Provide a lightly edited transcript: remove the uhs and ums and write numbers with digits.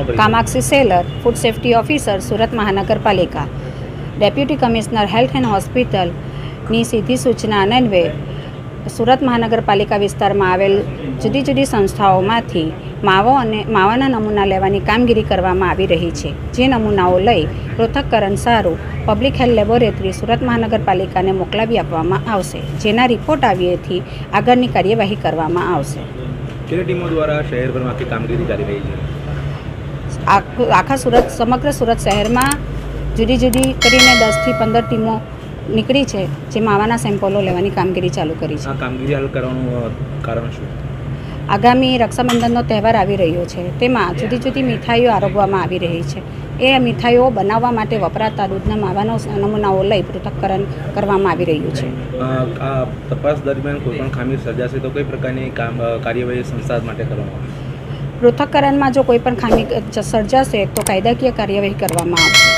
Kamakshi seller, food safety officer, Surat મહાનગરપાલિકા. Deputy commissioner health and હોસ્પિટલની સીધી સૂચના અન્વયે સુરત મહાનગરપાલિકા વિસ્તારમાં આવેલ જુદી જુદી સંસ્થાઓમાંથી માવાના નમૂના લેવાની કામગીરી કરવામાં આવી રહી છે. જે નમૂનાઓ લઈ પૃથક્કરણ સારું પબ્લિક હેલ્થ લેબોરેટરી સુરત મહાનગરપાલિકાને મોકલાવી આપવામાં આવશે. જેના રિપોર્ટ આવ્યેથી આગળની કાર્યવાહી કરવામાં આવશે. કેટલી ટીમો દ્વારા શહેરભરમાંથી કામગીરી ચાલી રહી છે? આખા સુરત, સમગ્ર સુરત શહેરમાં જુદી જુદી કરીને 10થી 15 ટીમો નીકળી છે, જે માવાના સેમ્પલો લેવાની કામગીરી ચાલુ કરી છે. આ કામગીરી હાલ કરવાનું કારણ શું? આગામી રક્ષાબંધનનો તહેવાર આવી રહ્યો છે, તેમાં જુદી જુદી મીઠાઈઓ આરોગવામાં આવી રહી છે. એ મીઠાઈઓ બનાવવા માટે વપરાતા દૂધના માવાનો નમૂનાઓ લઈ પૃથક્કરણ કરવામાં આવી રહ્યું છે. આ તપાસ દરમિયાન કોઈપણ ખામી સર્જાશે તો કઈ પ્રકારની કાર્યવાહી સંસ્થા માટે કરવામાં આવશે? પૃથક્કરણમાં જો કોઈ પણ ખામી સર્જાશે તો કાયદાકીય કાર્યવાહી કરવામાં આવશે.